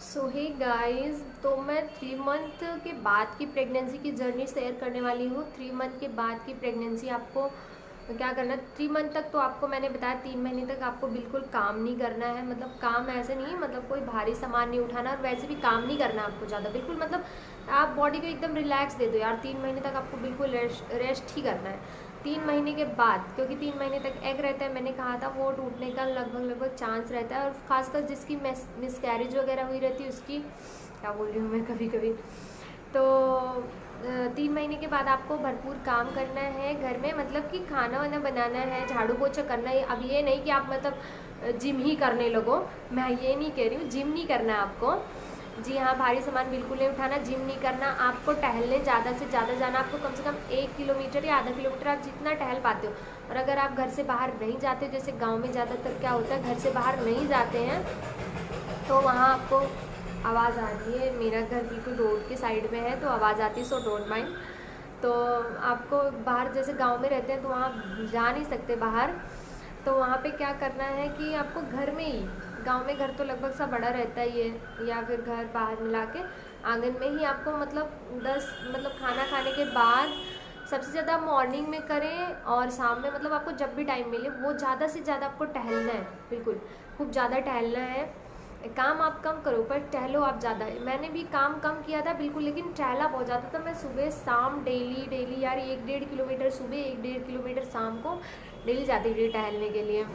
सो hey guys, तो मैं 3 month के बाद की प्रेगनेंसी की जर्नी शेयर करने वाली हूँ। 3 मंथ के बाद की प्रेगनेंसी आपको क्या करना है। 3 मंथ तक तो आपको मैंने बताया, 3 महीने तक आपको बिल्कुल काम नहीं करना है। मतलब काम ऐसे नहीं, मतलब कोई भारी सामान नहीं उठाना, और वैसे भी काम नहीं करना आपको ज़्यादा। बिल्कुल मतलब आप बॉडी को एकदम रिलैक्स दे दो यार। 3 महीने तक आपको बिल्कुल रेस्ट ही करना है। 3 महीने के बाद, क्योंकि 3 महीने तक एग रहता है, मैंने कहा था, वो टूटने का लगभग लगभग चांस रहता है। और खासकर जिसकी मिसकैरेज वगैरह हुई रहती है उसकी, क्या बोल रही हूँ मैं कभी कभी, तो 3 महीने के बाद आपको भरपूर काम करना है घर में। मतलब कि खाना वाना बनाना है, झाड़ू पोछा करना है। अब ये नहीं कि आप मतलब जिम ही करने लगो, मैं ये नहीं कह रही हूँ, जिम नहीं करना है आपको। जी हाँ, भारी सामान बिल्कुल नहीं उठाना, जिम नहीं करना आपको। टहलने ज़्यादा से ज़्यादा जाना आपको, कम से कम 1 किलोमीटर या आधा किलोमीटर आप जितना टहल पाते हो। और अगर आप घर से बाहर नहीं जाते हो, जैसे गांव में ज़्यादातर क्या होता है, घर से बाहर नहीं जाते हैं, तो वहाँ आपको आवाज़ आ रही है। मेरा घर बिल्कुल रोड के साइड में है, तो आवाज़ आती है, सो डोंट माइंड। तो आपको बाहर, जैसे गांव में रहते हैं तो वहाँ जा नहीं सकते बाहर, तो वहाँ पे क्या करना है कि आपको घर में ही, गांव में घर तो लगभग सा बड़ा रहता ही है, या फिर घर बाहर मिला के आंगन में ही आपको मतलब 10, मतलब खाना खाने के बाद सबसे ज़्यादा मॉर्निंग में करें, और शाम में, मतलब आपको जब भी टाइम मिले वो ज़्यादा से ज़्यादा आपको टहलना है। बिल्कुल खूब ज़्यादा टहलना है। काम आप कम करो पर टहलो आप ज़्यादा। मैंने भी काम कम किया था बिल्कुल, लेकिन टहला बहुत ज़्यादा था। मैं सुबह शाम डेली डेली यार 1-1.5 किलोमीटर सुबह, 1-1.5 किलोमीटर शाम को डेली जाती थी टहलने के लिए।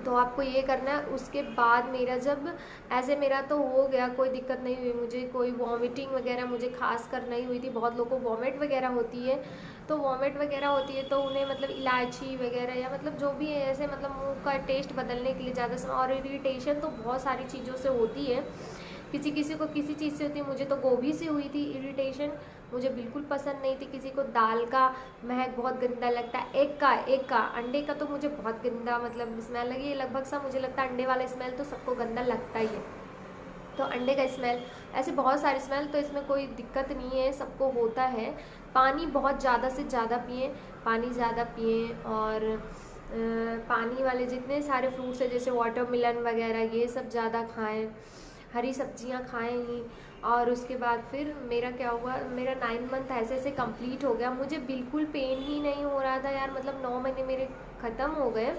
तो आपको ये करना है। उसके बाद मेरा जब ऐसे, मेरा तो हो गया, कोई दिक्कत नहीं हुई मुझे, कोई वॉमिटिंग वगैरह मुझे खास कर नहीं हुई थी। बहुत लोगों को वॉमिट वगैरह होती है, तो वॉमिट वगैरह होती है तो उन्हें मतलब इलायची वगैरह, या मतलब जो भी है ऐसे, मतलब मुंह का टेस्ट बदलने के लिए ज़्यादा समय। और इरिटेशन तो बहुत सारी चीज़ों से होती है, किसी किसी को किसी चीज़ से होती है। मुझे तो गोभी से हुई थी इरिटेशन, मुझे बिल्कुल पसंद नहीं थी। किसी को दाल का महक बहुत गंदा लगता है, एग का अंडे का तो मुझे बहुत गंदा मतलब स्मेल लगी। लगभग सा मुझे लगता है अंडे वाला स्मेल तो सबको गंदा लगता ही है, तो अंडे का स्मेल, ऐसे बहुत सारे स्मेल, तो इसमें कोई दिक्कत नहीं है, सबको होता है। पानी बहुत ज़्यादा से ज़्यादा पिए, पानी ज़्यादा पिए। और पानी वाले जितने सारे फ्रूट्स हैं, जैसे वाटरमेलन वगैरह, ये सब ज़्यादा खाएं, हरी सब्जियां खाएं ही। और उसके बाद फिर मेरा क्या हुआ, मेरा 9 मंथ ऐसे ऐसे कंप्लीट हो गया। मुझे बिल्कुल पेन ही नहीं हो रहा था यार। मतलब 9 महीने मेरे ख़त्म हो गए,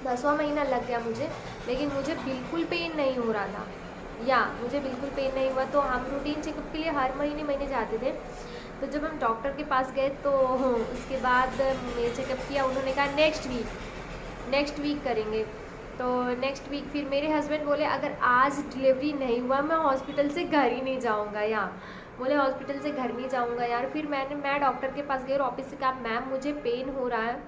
10वां महीना लग गया मुझे, लेकिन मुझे बिल्कुल पेन नहीं हो रहा था, या मुझे बिल्कुल पेन नहीं हुआ। तो हम रूटीन चेकअप के लिए हर महीने महीने जाते थे। तो जब हम डॉक्टर के पास गए तो उसके बाद मैं चेकअप किया, उन्होंने कहा नेक्स्ट वीक करेंगे। तो नेक्स्ट वीक फिर मेरे हस्बैंड बोले अगर आज डिलीवरी नहीं हुआ मैं हॉस्पिटल से घर ही नहीं जाऊँगा, या बोले हॉस्पिटल से घर नहीं जाऊँगा यार। फिर मैं डॉक्टर के पास गई और ऑफिस से कहा मैम मुझे पेन हो रहा है।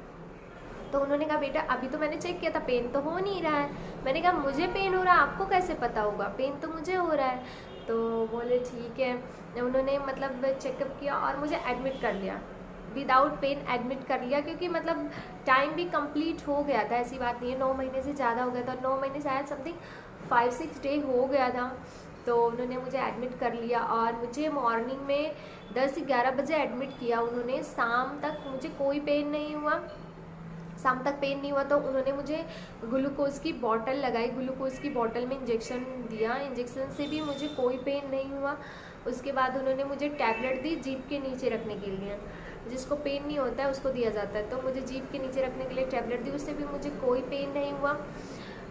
तो उन्होंने कहा बेटा अभी तो मैंने चेक किया था, पेन तो हो नहीं रहा है। मैंने कहा मुझे पेन हो रहा है, आपको कैसे पता होगा, पेन तो मुझे हो रहा है। तो बोले ठीक है। उन्होंने मतलब चेकअप किया और मुझे एडमिट कर लिया, विदाउट पेन एडमिट कर लिया, क्योंकि मतलब टाइम भी कंप्लीट हो गया था। ऐसी बात नहीं है, 9 महीने से ज़्यादा हो गया था, 9 महीने से शायद समथिंग 5-6 डे हो गया था। तो उन्होंने मुझे एडमिट कर लिया, और मुझे मॉर्निंग में 10-11 बजे एडमिट किया उन्होंने। शाम तक मुझे कोई पेन नहीं हुआ, शाम तक पेन नहीं हुआ। तो उन्होंने मुझे ग्लूकोज की बॉटल लगाई, ग्लूकोज की बॉटल में इंजेक्शन दिया, इंजेक्शन से भी मुझे कोई पेन नहीं हुआ। उसके बाद उन्होंने मुझे टैबलेट दी जीभ के नीचे रखने के लिए, जिसको पेन नहीं होता है उसको दिया जाता है, तो मुझे जीभ के नीचे रखने के लिए टैबलेट दी, उससे भी मुझे कोई पेन नहीं हुआ।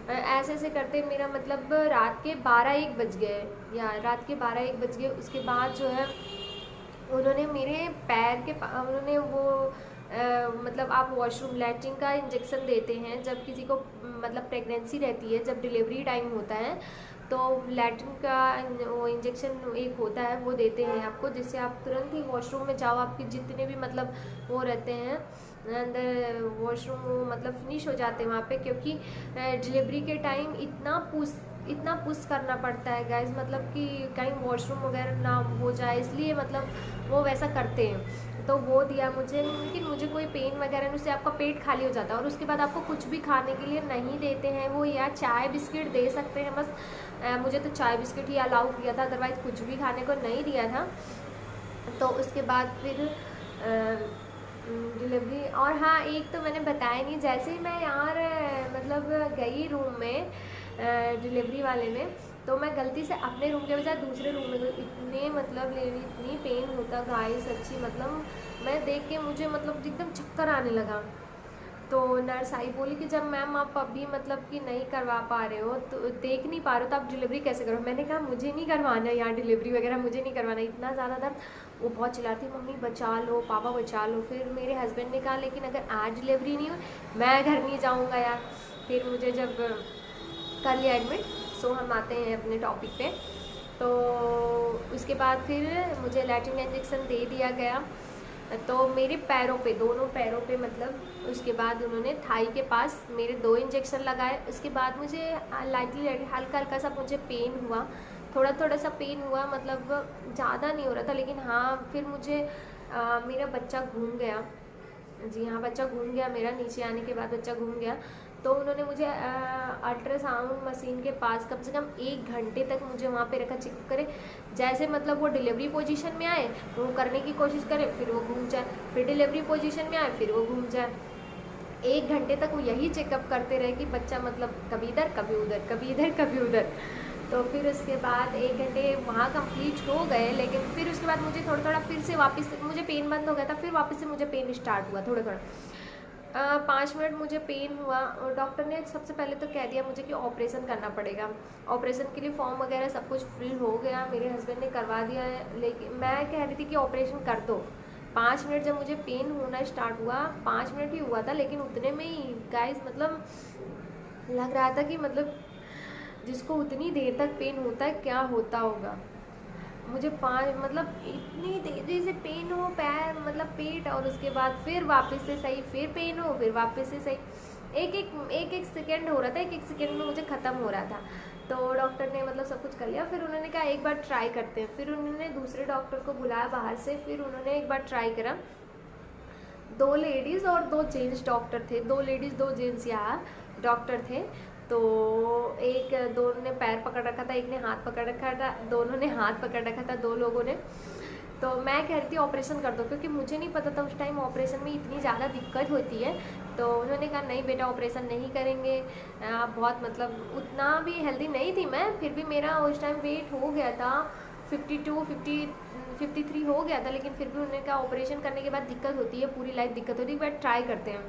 ऐसे ऐसे करते मेरा मतलब रात के 12-1 बज गए, या रात के 12-1 बज गए। उसके बाद जो है उन्होंने मेरे पैर के उन्होंने वो मतलब आप वॉशरूम लैट्रिन का इंजेक्शन देते हैं जब किसी को मतलब प्रेगनेंसी रहती है, जब डिलीवरी टाइम होता है, तो लैट्रिन का वो इंजेक्शन एक होता है वो देते हैं आपको, जिससे आप तुरंत ही वॉशरूम में जाओ। आपके जितने भी मतलब वो रहते हैं अंदर वॉशरूम, वो मतलब फिनिश हो जाते हैं वहाँ पे, क्योंकि डिलीवरी के टाइम इतना पुश करना पड़ता है गाइस, मतलब कि कहीं वॉशरूम वगैरह ना हो जाए, इसलिए मतलब वो वैसा करते हैं। तो वो दिया मुझे, लेकिन मुझे कोई पेन वगैरह नहीं, उससे आपका पेट खाली हो जाता है। और उसके बाद आपको कुछ भी खाने के लिए नहीं देते हैं वो, या चाय बिस्किट दे सकते हैं बस। मुझे तो चाय बिस्किट ही अलाउ किया था, अदरवाइज़ कुछ भी खाने को नहीं दिया था। तो उसके बाद फिर डिलीवरी, और हाँ एक तो मैंने बताया नहीं, जैसे ही मैं यार मतलब गई रूम में डिलीवरी वाले में, तो मैं गलती से अपने रूम के बजाय दूसरे रूम में गई। इतने मतलब लेडी इतनी पेन होता गाइस, सच्ची मतलब मैं देख के मुझे मतलब एकदम चक्कर आने लगा। तो नर्स आई, बोली कि जब मैम आप अभी मतलब कि नहीं करवा पा रहे हो, तो देख नहीं पा रहे हो, तो आप डिलीवरी कैसे करो। मैंने कहा मुझे नहीं करवाना है यहाँ डिलीवरी वगैरह, मुझे नहीं करवाना, इतना ज़्यादा दर्द। वो बहुत चिल्लाती, मम्मी बचा लो, पापा बचा लो। फिर मेरे हस्बैंड ने कहा लेकिन अगर आज डिलीवरी नहीं हुई मैं घर नहीं जाऊँगा यार। फिर मुझे जब कर लिया एडमिट, सो हम आते हैं अपने टॉपिक पे। तो उसके बाद फिर मुझे लैट्रिन इंजेक्शन दे दिया गया। तो मेरे पैरों पे, दोनों पैरों पे मतलब, उसके बाद उन्होंने थाई के पास मेरे 2 इंजेक्शन लगाए। उसके बाद मुझे लाइटली हल्का हल्का सा मुझे पेन हुआ, थोड़ा थोड़ा सा पेन हुआ, मतलब ज़्यादा नहीं हो रहा था। लेकिन हाँ, फिर मुझे मेरा बच्चा घूम गया। जी हाँ, बच्चा घूम गया मेरा, नीचे आने के बाद बच्चा घूम गया। तो उन्होंने मुझे अल्ट्रासाउंड मशीन के पास कम से कम 1 घंटे तक मुझे वहाँ पे रखा, चेक करे जैसे मतलब वो डिलीवरी पोजीशन में आए वो करने की कोशिश करे, फिर वो घूम जाए, फिर डिलीवरी पोजीशन में आए फिर वो घूम जाए। 1 घंटे तक वो यही चेकअप करते रहे कि बच्चा मतलब कभी इधर कभी उधर, कभी इधर कभी उधर। तो फिर उसके बाद 1 घंटे वहाँ कंप्लीट हो गए। लेकिन फिर उसके बाद मुझे थोड़ा थोड़ा फिर से वापस मुझे पेन बंद हो गया था, फिर वापस से मुझे पेन स्टार्ट हुआ थोड़ा थोड़ा। 5 मिनट मुझे पेन हुआ और डॉक्टर ने सबसे पहले तो कह दिया मुझे कि ऑपरेशन करना पड़ेगा। ऑपरेशन के लिए फॉर्म वगैरह सब कुछ फिल हो गया, मेरे हस्बैंड ने करवा दिया है। लेकिन मैं कह रही थी कि ऑपरेशन कर दो। 5 मिनट जब मुझे पेन होना स्टार्ट हुआ, 5 मिनट ही हुआ था, लेकिन उतने में ही गाइस मतलब लग रहा था कि मतलब जिसको उतनी देर तक पेन होता है क्या होता होगा। मुझे 5 मतलब इतनी तेज़ी से पेन हो पैर मतलब पेट, और उसके बाद फिर वापस से सही, फिर पेन हो, फिर वापस से सही। एक सेकेंड हो रहा था, एक सेकेंड में मुझे ख़त्म हो रहा था। तो डॉक्टर ने मतलब सब कुछ कर लिया। फिर उन्होंने कहा एक बार ट्राई करते हैं। फिर उन्होंने दूसरे डॉक्टर को बुलाया बाहर से, फिर उन्होंने एक बार ट्राई करा। 2 लेडीज़ और 2 जेंट्स डॉक्टर थे, 2 लेडीज़ 2 जेंट्स यहाँ डॉक्टर थे। तो दोनों ने पैर पकड़ रखा था, एक ने हाथ पकड़ रखा था, दोनों ने हाथ पकड़ रखा था, 2 लोगों ने। तो मैं कह रही थी ऑपरेशन कर दो, क्योंकि मुझे नहीं पता था उस टाइम ऑपरेशन में इतनी ज़्यादा दिक्कत होती है। तो उन्होंने कहा नहीं बेटा ऑपरेशन नहीं करेंगे, आप बहुत मतलब उतना भी हेल्दी नहीं थी मैं, फिर भी मेरा उस टाइम वेट हो गया था 53 हो गया था। लेकिन फिर भी उन्होंने कहा ऑपरेशन करने के बाद दिक्कत होती है, पूरी लाइफ दिक्कत होती है, बट ट्राई करते हैं।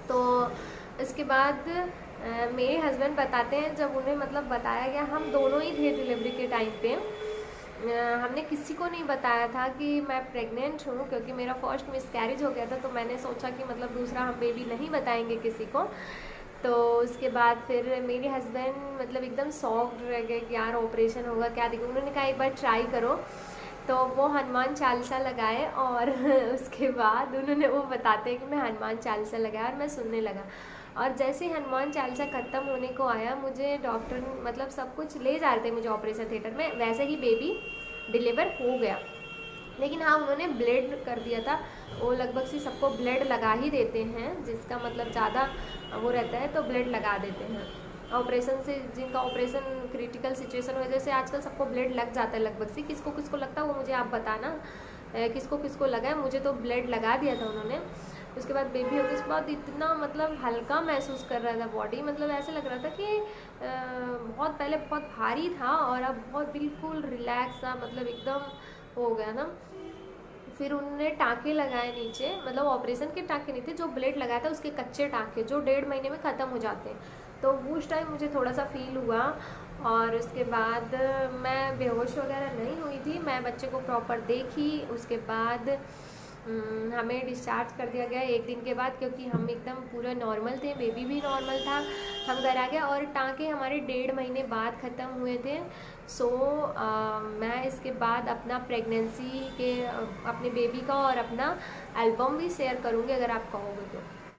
तो इसके बाद मेरे हस्बैंड बताते हैं जब उन्हें मतलब बताया गया, हम दोनों ही थे डिलीवरी के टाइम पे, हमने किसी को नहीं बताया था कि मैं प्रेग्नेंट हूँ, क्योंकि मेरा फर्स्ट मिसकैरेज हो गया था। तो मैंने सोचा कि मतलब दूसरा हम बेबी नहीं बताएंगे किसी को। तो उसके बाद फिर मेरे हस्बैंड मतलब एकदम शॉक्ड रह गए कि यार ऑपरेशन होगा क्या देखो। उन्होंने कहा एक बार ट्राई करो। तो वो हनुमान चालीसा लगाए और उसके बाद उन्होंने वो बताते हैं कि मैं हनुमान चालीसा लगाया और मैं सुनने लगा। और जैसे हनुमान चालीसा ख़त्म होने को आया, मुझे डॉक्टर मतलब सब कुछ ले जा रहे थे मुझे ऑपरेशन थिएटर में, वैसे ही बेबी डिलीवर हो गया। लेकिन हाँ उन्होंने ब्लेड कर दिया था। वो लगभग से सबको ब्लेड लगा ही देते हैं, जिसका मतलब ज़्यादा वो रहता है तो ब्लेड लगा देते हैं। ऑपरेशन से जिनका ऑपरेशन क्रिटिकल सिचुएशन हो, जैसे आजकल सबको ब्लेड लग जाता है लगभग से, किसको किसको लगता है वो मुझे आप बताना, किसको किसको लगा है। मुझे तो ब्लेड लगा दिया था उन्होंने। उसके बाद बेबी हो गई, उसके बाद इतना मतलब हल्का महसूस कर रहा था बॉडी, मतलब ऐसे लग रहा था कि बहुत पहले बहुत भारी था और अब बहुत बिल्कुल रिलैक्स सा मतलब एकदम हो गया ना। फिर उन्होंने टाँके लगाए नीचे, मतलब ऑपरेशन के टाँके नहीं थे, जो ब्लेड लगाया था उसके कच्चे टाँके जो 1.5 महीने में ख़त्म हो जाते हैं। तो उस टाइम मुझे थोड़ा सा फील हुआ। और उसके बाद मैं बेहोश वगैरह नहीं हुई थी, मैं बच्चे को प्रॉपर देखी। उसके बाद हमें डिस्चार्ज कर दिया गया 1 दिन के बाद, क्योंकि हम एकदम पूरा नॉर्मल थे, बेबी भी नॉर्मल था। हम घर आ गए और टाँके हमारे 1.5 महीने बाद ख़त्म हुए थे। सो मैं इसके बाद अपना प्रेगनेंसी के अपने बेबी का और अपना एल्बम भी शेयर करूँगी अगर आप कहोगे तो।